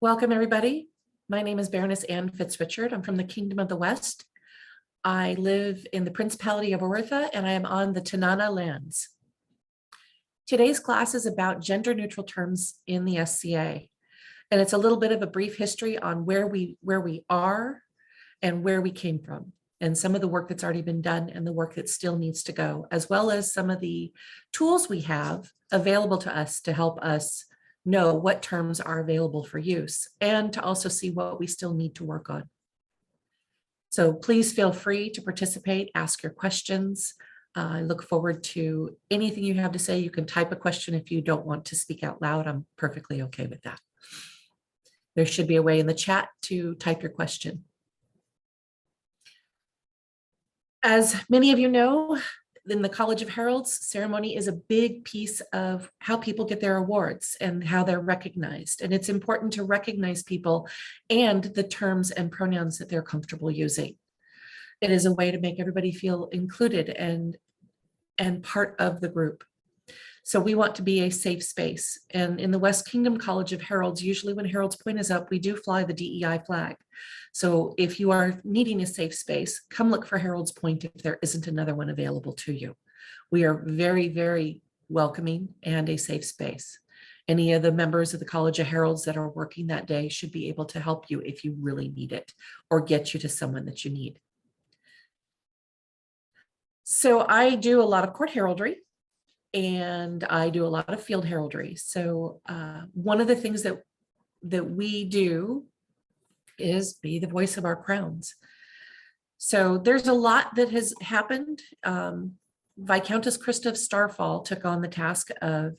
Welcome, everybody. My name is Baroness Anne Fitzrichard. I'm from the Kingdom of the West. I live in the Principality of Oritha, and I am on the Tanana lands. Today's class is about gender-neutral terms in the SCA, and it's a little bit of a brief history on where we are and where we came from, and some of the work that's already been done and the work that still needs to go, as well as some of the tools we have available to us to help us know what terms are available for use and to also see what we still need to work on. So please feel free to participate, ask your questions. I look forward to anything you have to say. You can type a question if you don't want to speak out loud. I'm perfectly okay with that. There should be a way in the chat to type your question. As many of you know, in the College of Heralds, ceremony is a big piece of how people get their awards and how they're recognized. And it's important to recognize people and the terms and pronouns that they're comfortable using. It is a way to make everybody feel included and part of the group. So we want to be a safe space. And in the West Kingdom College of Heralds, usually when Herald's Point is up, we do fly the DEI flag. So if you are needing a safe space, come look for Herald's Point if there isn't another one available to you. We are very, very welcoming and a safe space. Any of the members of the College of Heralds that are working that day should be able to help you if you really need it or get you to someone that you need. So I do a lot of court heraldry, and I do a lot of field heraldry. So one of the things that we do is be the voice of our crowns. So there's a lot that has happened. Viscountess Christoph Starfall took on the task of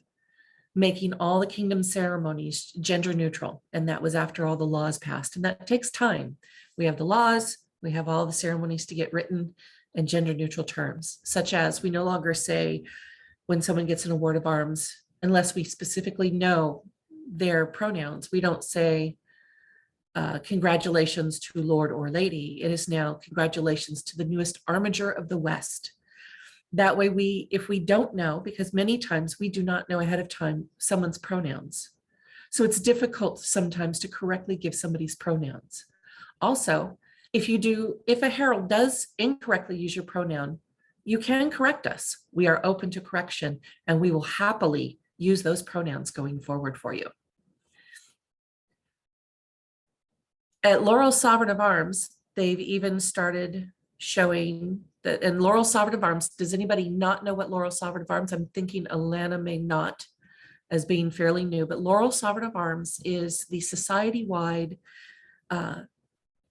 making all the kingdom ceremonies gender neutral, and that was after all the laws passed, and that takes time. We have the laws, we have all the ceremonies to get written, and gender neutral terms, such as we no longer say when someone gets an award of arms, unless we specifically know their pronouns, we don't say congratulations to Lord or Lady. It is now congratulations to the newest armiger of the West. That way if we don't know, because many times we do not know ahead of time someone's pronouns. So it's difficult sometimes to correctly give somebody's pronouns. Also, if a herald does incorrectly use your pronoun, you can correct us. We are open to correction, and we will happily use those pronouns going forward for you. At Laurel Sovereign of Arms, they've even started showing that, and Laurel Sovereign of Arms, does anybody not know what Laurel Sovereign of Arms? I'm thinking Alana may not, as being fairly new, but Laurel Sovereign of Arms is the society-wide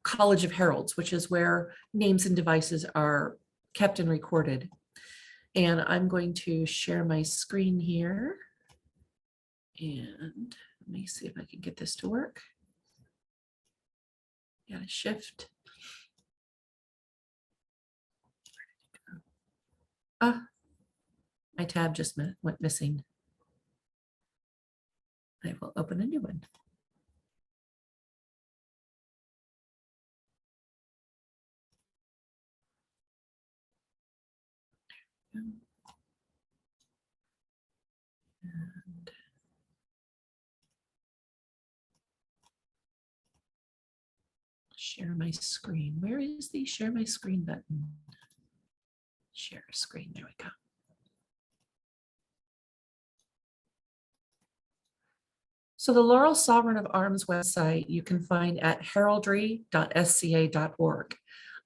College of Heralds, which is where names and devices are kept and recorded. And I'm going to share my screen here. And let me see if I can get this to work. Got to shift. Ah, my tab just went missing. I will open a new one. And share my screen. Where is the share my screen button? Share screen, there we go. So the Laurel Sovereign of Arms website you can find at heraldry.sca.org.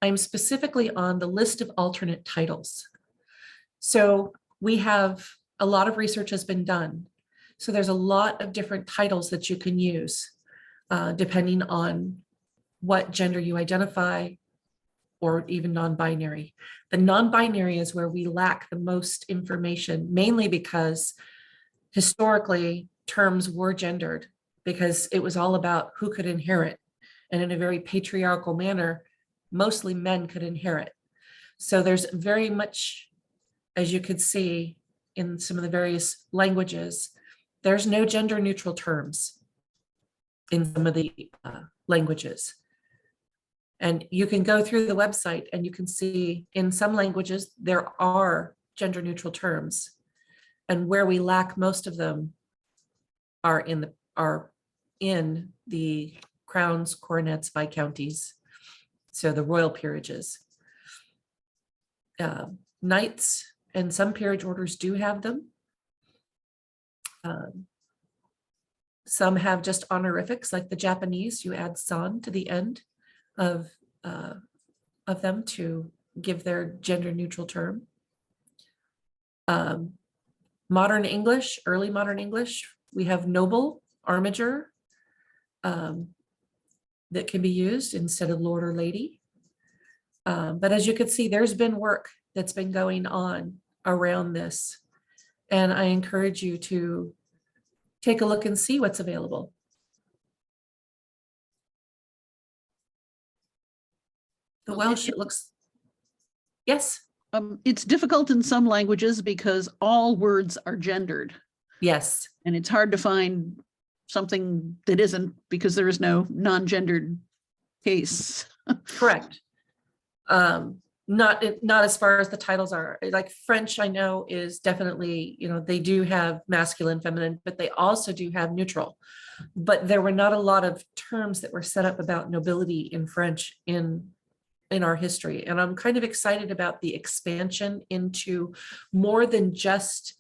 I'm specifically on the list of alternate titles. So we have a lot of research has been done. So there's a lot of different titles that you can use depending on what gender you identify, or even non-binary. The non-binary is where we lack the most information, mainly because historically terms were gendered, because it was all about who could inherit. And in a very patriarchal manner, mostly men could inherit. So there's very much, as you could see in some of the various languages, there's no gender neutral terms in some of the languages. And you can go through the website and you can see in some languages there are gender neutral terms, and where we lack most of them are in the crowns, coronets, viscounties, so the royal peerages. Knights and some peerage orders do have them. Some have just honorifics, like the Japanese. You add san to the end of them to give their gender neutral term. Modern English, early modern English, we have noble, armiger, that can be used instead of lord or lady. But as you can see, there's been work that's been going on around this. And I encourage you to take a look and see what's available. The Welsh, it looks, yes. It's difficult in some languages because all words are gendered. Yes. And it's hard to find something that isn't, because there is no non-gendered case. Correct. Not as far as the titles are. Like French, I know is definitely, they do have masculine, feminine, but they also do have neutral. But there were not a lot of terms that were set up about nobility in French in our history. And I'm kind of excited about the expansion into more than just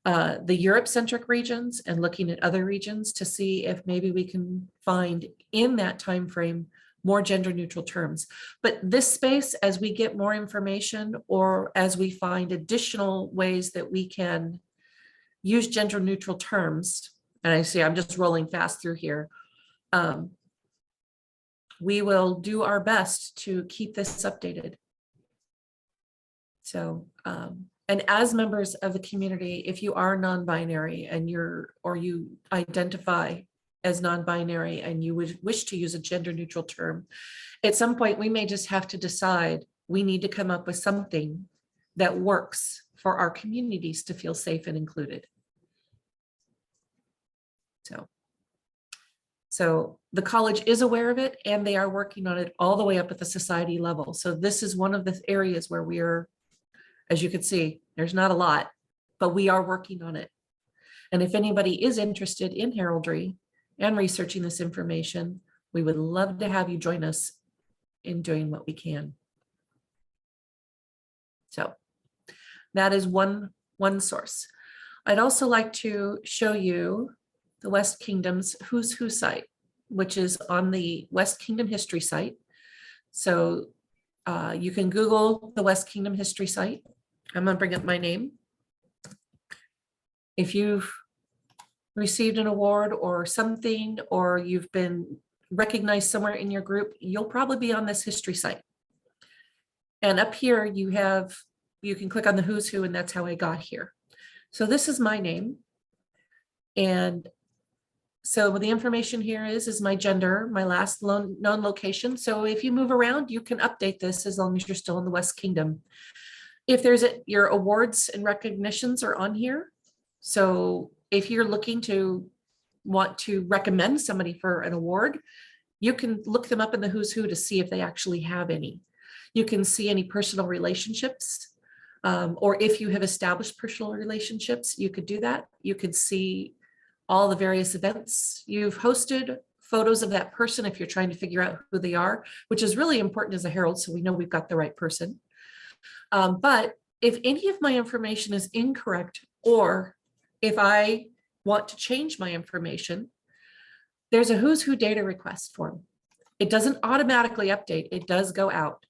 the Europe-centric regions and looking at other regions to see if maybe we can find in that time frame more gender neutral terms. But this space, as we get more information or as we find additional ways that we can use gender neutral terms, and I see I'm just rolling fast through here, we will do our best to keep this updated. So, and as members of the community, if you are non-binary and you identify as non-binary and you would wish to use a gender neutral term, at some point we may just have to decide we need to come up with something that works for our communities to feel safe and included. So the college is aware of it and they are working on it all the way up at the society level. So this is one of the areas where we are, as you can see, there's not a lot, but we are working on it. And if anybody is interested in heraldry and researching this information, we would love to have you join us in doing what we can. So that is one source. I'd also like to show you the West Kingdom's Who's Who site, which is on the West Kingdom History site. So you can Google the West Kingdom History site. I'm gonna bring up my name. If you've received an award or something, or you've been recognized somewhere in your group, you'll probably be on this history site. And up here you can click on the Who's Who, and that's how I got here. So this is my name. And so the information here is my gender, my last known location. So if you move around, you can update this as long as you're still in the West Kingdom. If there's your awards and recognitions are on here. So if you're looking to want to recommend somebody for an award, you can look them up in the Who's Who to see if they actually have any. You can see any personal relationships, or if you have established personal relationships, you could do that. You could see all the various events you've hosted, photos of that person if you're trying to figure out who they are, which is really important as a herald, so we know we've got the right person. But if any of my information is incorrect, or if I want to change my information, there's a Who's Who data request form. It doesn't automatically update, it does go out.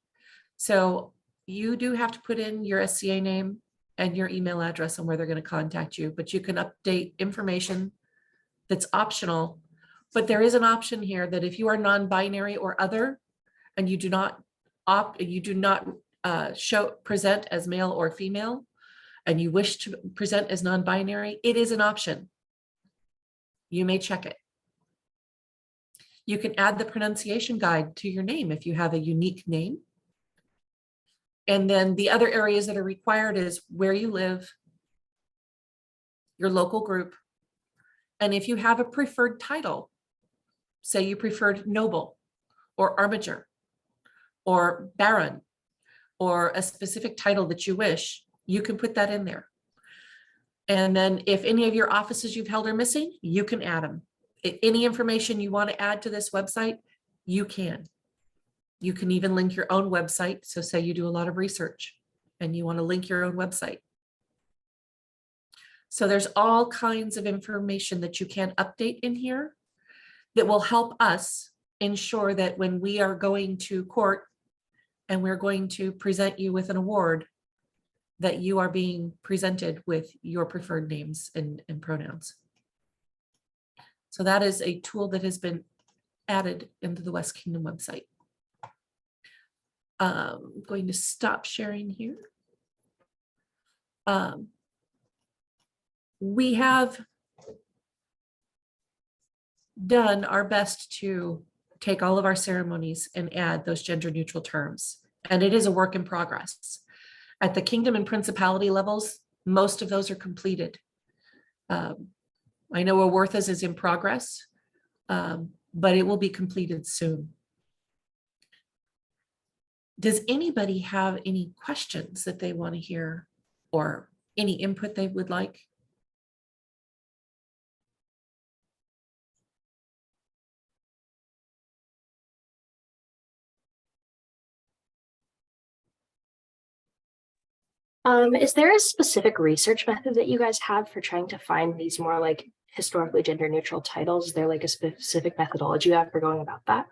So you do have to put in your SCA name and your email address and where they're going to contact you, but you can update information that's optional. But there is an option here that if you are non-binary or other, and you do not present as male or female, and you wish to present as non-binary, it is an option. You may check it. You can add the pronunciation guide to your name if you have a unique name. And then the other areas that are required is where you live, your local group, and if you have a preferred title, say you preferred noble or armiger or baron or a specific title that you wish, you can put that in there. And then if any of your offices you've held are missing, you can add them. any information you want to add to this website, you can. You can even link your own website. So say you do a lot of research and you want to link your own website. So there's all kinds of information that you can update in here that will help us ensure that when we are going to court and we're going to present you with an award, that you are being presented with your preferred names and pronouns. So that is a tool that has been added into the West Kingdom website. I'm going to stop sharing here. We have done our best to take all of our ceremonies and add those gender neutral terms. And it is a work in progress. At the kingdom and principality levels, most of those are completed. I know Awortha's is in progress, but it will be completed soon. Does anybody have any questions that they want to hear or any input they would like? Is there a specific research method that you guys have for trying to find these more like historically gender neutral titles? Is there like a specific methodology you have for going about that?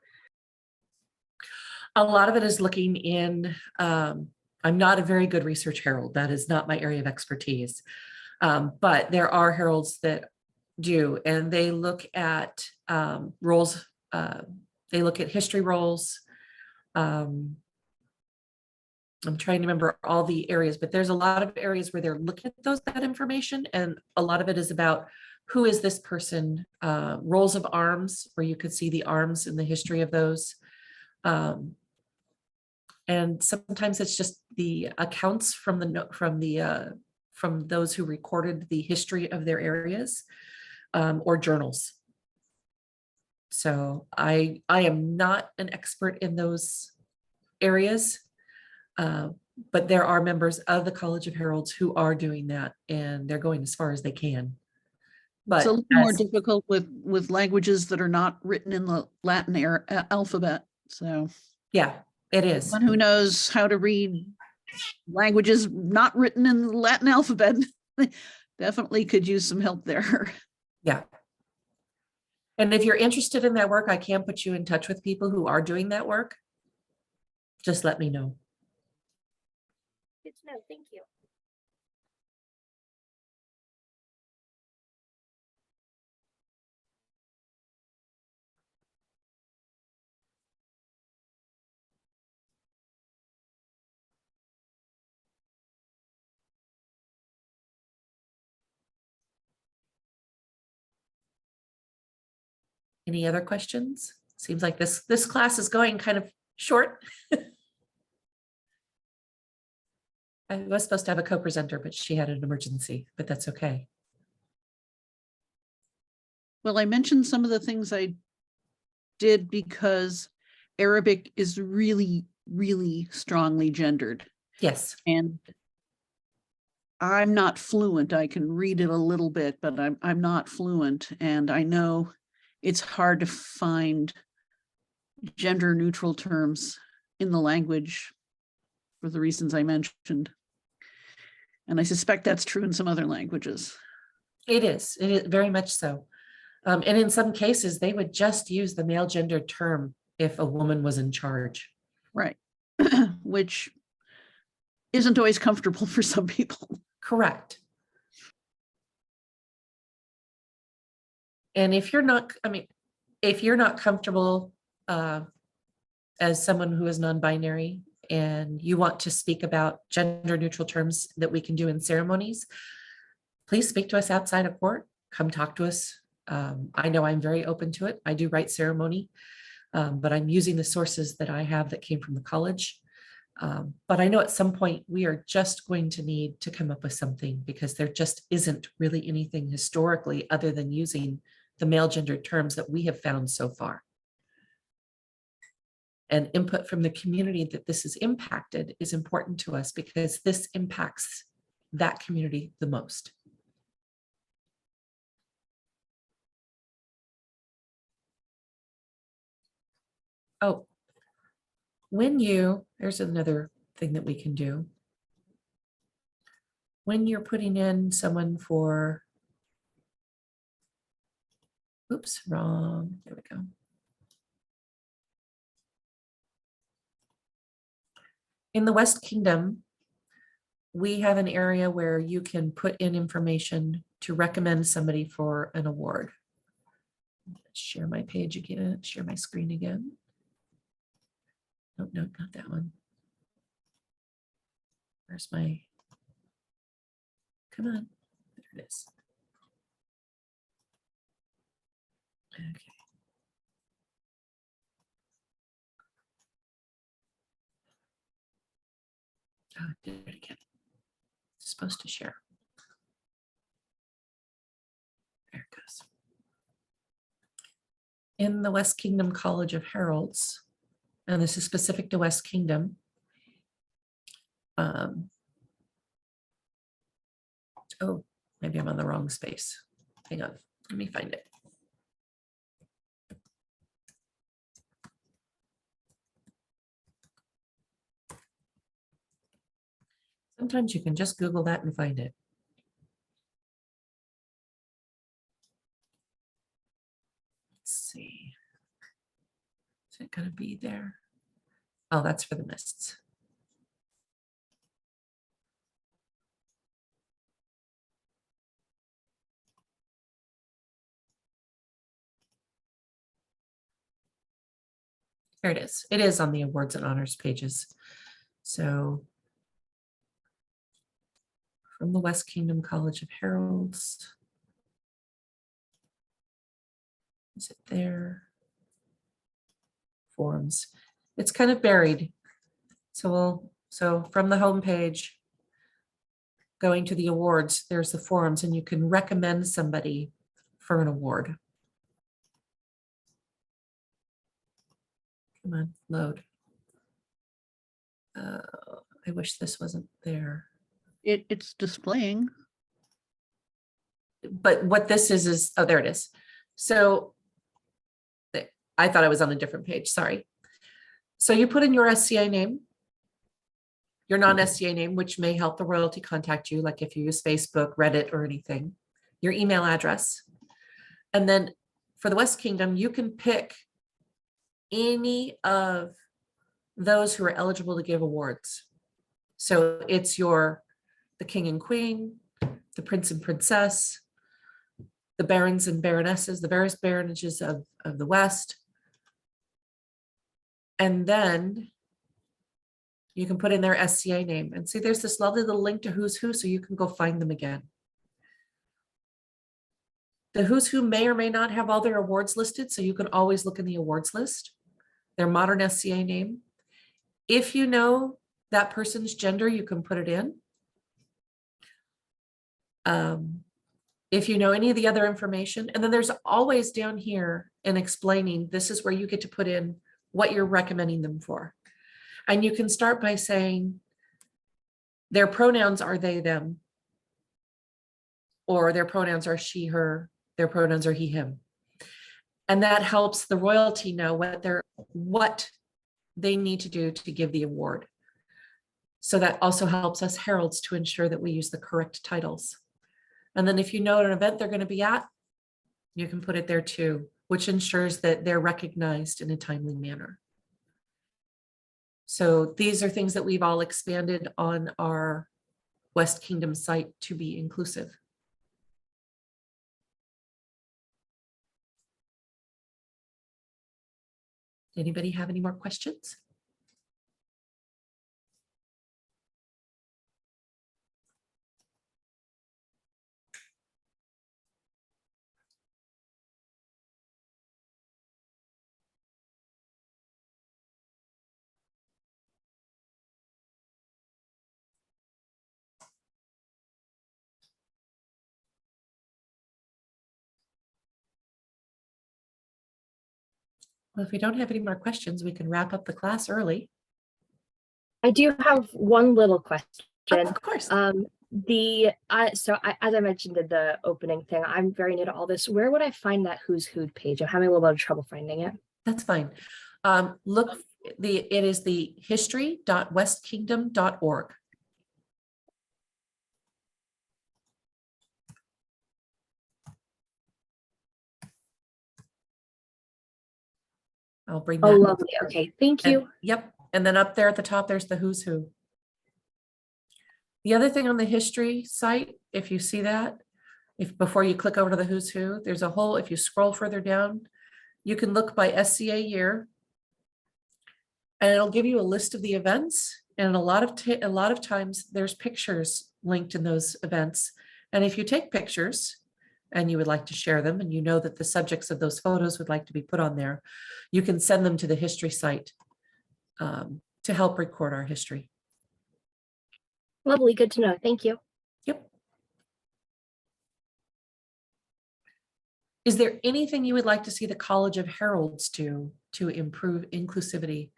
A lot of it is looking in, I'm not a very good research herald. That is not my area of expertise. But there are heralds that do, and they look at roles, they look at history roles. I'm trying to remember all the areas, but there's a lot of areas where they're looking at that information, and a lot of it is about who is this person, roles of arms, where you could see the arms and the history of those. And sometimes it's just the accounts from those who recorded the history of their areas, or journals. So I am not an expert in those areas. But there are members of the College of Heralds who are doing that, and they're going as far as they can. But It's a little more difficult with languages that are not written in the Latin alphabet. So yeah, it is. Someone who knows how to read languages not written in the Latin alphabet definitely could use some help there. Yeah. And if you're interested in that work, I can put you in touch with people who are doing that work. Just let me know. Good to know. Thank you. Any other questions? Seems like this class is going kind of short. I was supposed to have a co-presenter, but she had an emergency, but that's okay. Well, I mentioned some of the things I did because Arabic is really, really strongly gendered. Yes. And I'm not fluent. I can read it a little bit, but I'm not fluent. And I know it's hard to find gender neutral terms in the language for the reasons I mentioned. And I suspect that's true in some other languages. It is very much so. And in some cases, they would just use the male gendered term if a woman was in charge. Right. Which isn't always comfortable for some people. Correct. And if you're not, if you're not comfortable as someone who is non-binary and you want to speak about gender neutral terms that we can do in ceremonies, please speak to us outside of court. Come talk to us. I know I'm very open to it. I do write ceremony, but I'm using the sources that I have that came from the college. But I know at some point we are just going to need to come up with something because there just isn't really anything historically other than using the male gendered terms that we have found so far. And input from the community that this is impacted is important to us because this impacts that community the most. Oh, there's another thing that we can do. When you're putting in someone for, oops, wrong, there we go. In the West Kingdom, we have an area where you can put in information to recommend somebody for an award. Share my page again, share my screen again. Nope, nope, not that one. Where's my, come on, there it is. Okay. Oh, I did it again. It's supposed to share. There it goes. In the West Kingdom College of Heralds, and this is specific to West Kingdom. Oh, maybe I'm on the wrong space. Hang on, let me find it. Sometimes you can just Google that and find it. Let's see. Is it gonna be there? Oh, that's for the mists. There it is. It is on the awards and honors pages. So from the West Kingdom College of Heralds. Is it there? Forms. It's kind of buried. So from the home page, going to the awards, there's the forums, and you can recommend somebody for an award. Come on, load. I wish this wasn't there. It's displaying. But what this is, oh, there it is. So I thought I was on a different page, sorry. So you put in your SCA name, your non-SCA name, which may help the royalty contact you, like if you use Facebook, Reddit, or anything, your email address. And then for the West Kingdom, you can pick any of those who are eligible to give awards. So it's the king and queen, the prince and princess, the barons and baronesses, the various baronages of the West. And then you can put in their SCA name and see there's this lovely little link to who's who, so you can go find them again. The who's who may or may not have all their awards listed, so you can always look in the awards list, their modern SCA name. If you know that person's gender, you can put it in. If you know any of the other information, and then there's always down here in explaining, this is where you get to put in what you're recommending them for. And you can start by saying their pronouns are they, them, or their pronouns are she, her, their pronouns are he, him. And that helps the royalty know what they need to do to give the award. So that also helps us heralds to ensure that we use the correct titles. And then if you know an event they're going to be at, you can put it there too, which ensures that they're recognized in a timely manner. So these are things that we've all expanded on our West Kingdom site to be inclusive. Anybody have any more questions? Well, if we don't have any more questions, we can wrap up the class early. I do have one little question. Of course. As I mentioned in the opening thing, I'm very new to all this. Where would I find that who's who page? I'm having a little bit of trouble finding it. That's fine. Look, it is the history.westkingdom.org. I'll bring Oh, that. lovely. Okay, thank And- you. Yep, and then up there at the top, there's the who's who. The other thing on the history site, if you see that, if before you click over to the who's who, there's a whole, if you scroll further down, you can look by SCA year. And it'll give you a list of the events. And a lot of times there's pictures linked in those events. And if you take pictures and you would like to share them, and you know that the subjects of those photos would like to be put on there, you can send them to the history site to help record our history. Lovely. Good to know. Thank you. Yep. Is there anything you would like to see the College of Heralds do to improve inclusivity?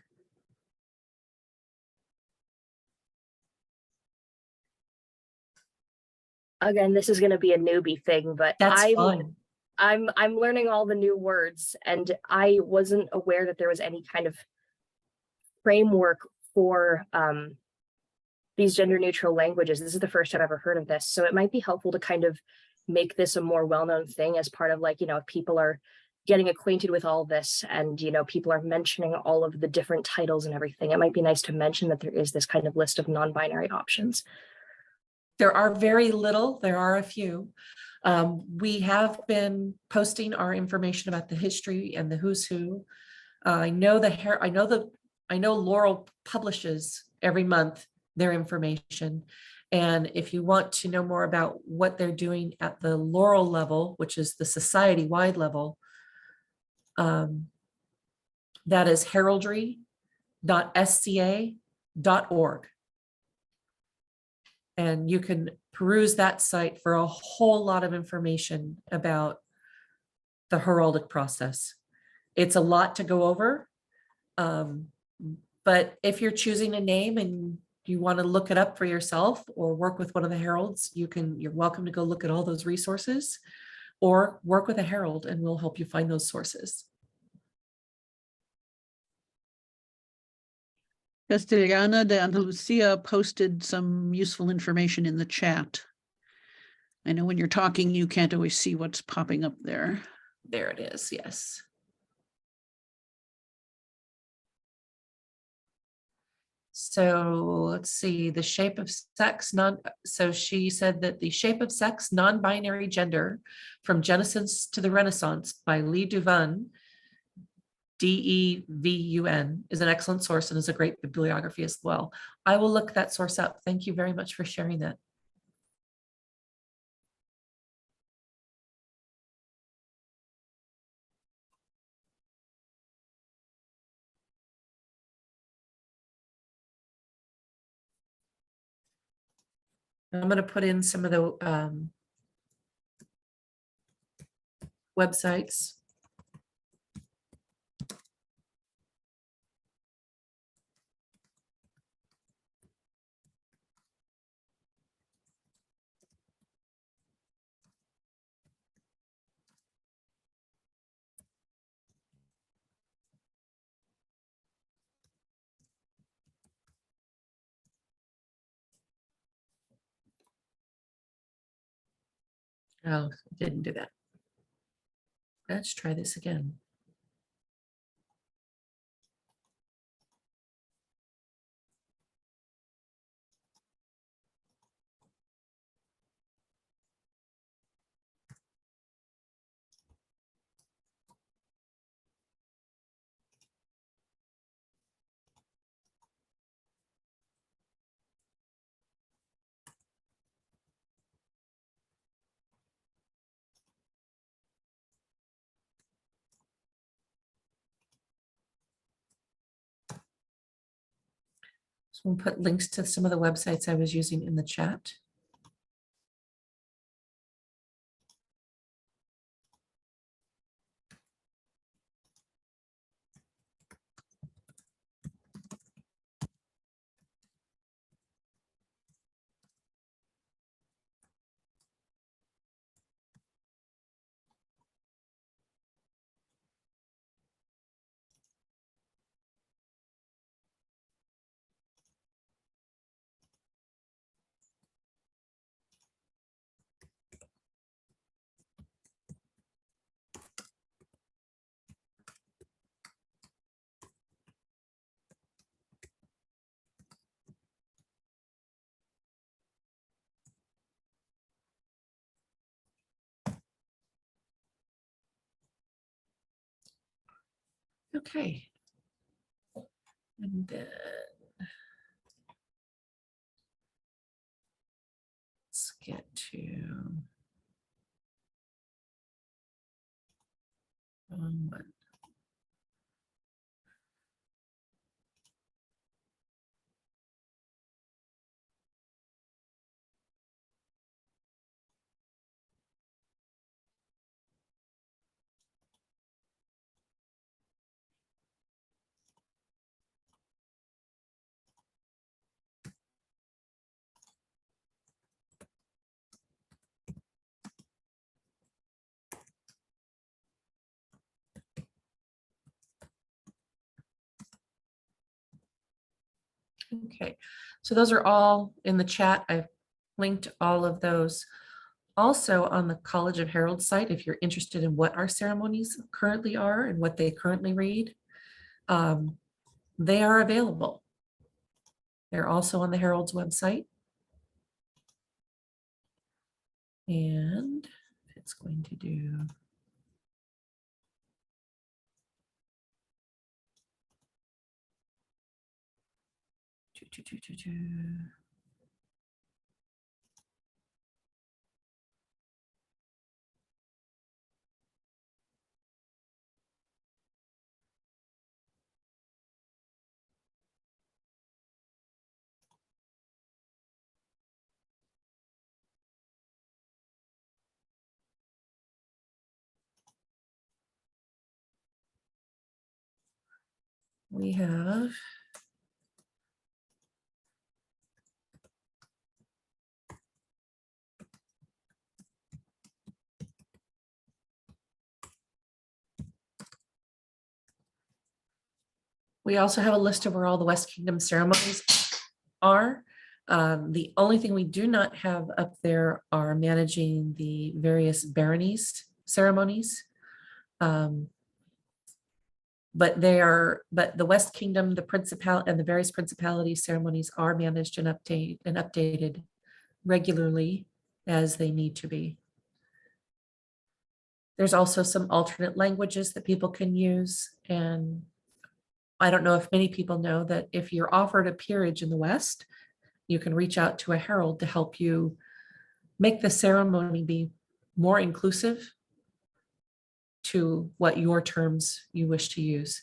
Again, this is going to be a newbie thing, but That's fine. I'm learning all the new words, and I wasn't aware that there was any kind of framework for these gender neutral languages. This is the first time I've ever heard of this. So it might be helpful to kind of make this a more well-known thing as part of, like, if people are getting acquainted with all this and, people are mentioning all of the different titles and everything. It might be nice to mention that there is this kind of list of non-binary options. There are very little, there are a few. We have been posting our information about the history and the who's who. I know Laurel publishes every month their information. And if you want to know more about what they're doing at the Laurel level, which is the society-wide level, that is heraldry.sca.org. And you can peruse that site for a whole lot of information about the heraldic process. It's a lot to go over. But if you're choosing a name and you want to look it up for yourself or work with one of the heralds, you're welcome to go look at all those resources or work with a herald and we'll help you find those sources. Castellana de Andalucia posted some useful information in the chat. I know when you're talking, you can't always see what's popping up there. There it is, yes. So let's see, the shape of sex, so she said that the shape of sex, non-binary gender from Genesis to the Renaissance by Lee Duvun, Devun, is an excellent source and is a great bibliography as well. I will look that source up. Thank you very much for sharing that. I'm going to put in some of the websites. Oh, didn't do that. Let's try this again. So we'll put links to some of the websites I was using in the chat. Okay. And then let's get to one. Okay, so those are all in the chat. I've linked all of those. Also on the College of Heralds site, if you're interested in what our ceremonies currently are and what they currently read, they are available. They're also on the Herald's website. And it's going to do. We have we also have a list of where all the West Kingdom ceremonies are. The only thing we do not have up there are managing the various baronies ceremonies. But the West Kingdom, the principal and the various principality ceremonies are managed and updated regularly as they need to be. There's also some alternate languages that people can use. And I don't know if many people know that if you're offered a peerage in the West, you can reach out to a herald to help you make the ceremony be more inclusive to what your terms you wish to use.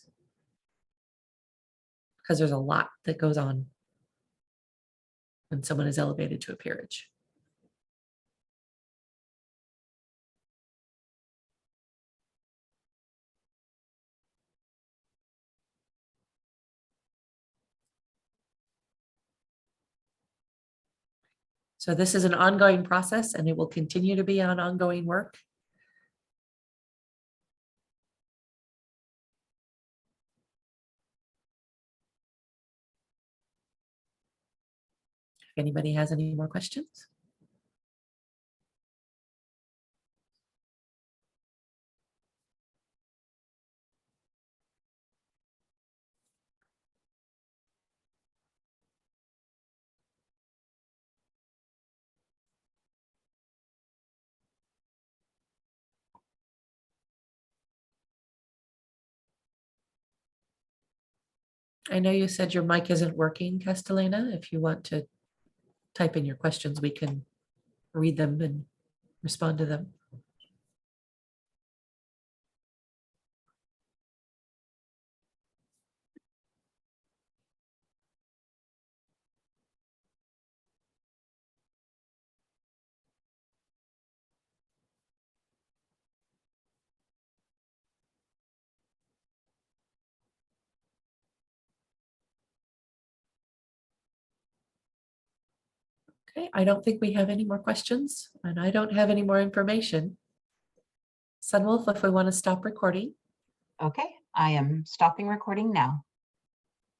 Because there's a lot that goes on when someone is elevated to a peerage. So this is an ongoing process and it will continue to be on ongoing work. If anybody has any more questions. I know you said your mic isn't working, Castellana. If you want to type in your questions, we can read them and respond to them. Okay, I don't think we have any more questions and I don't have any more information. Sunwolf, if we want to stop recording. Okay, I am stopping recording now.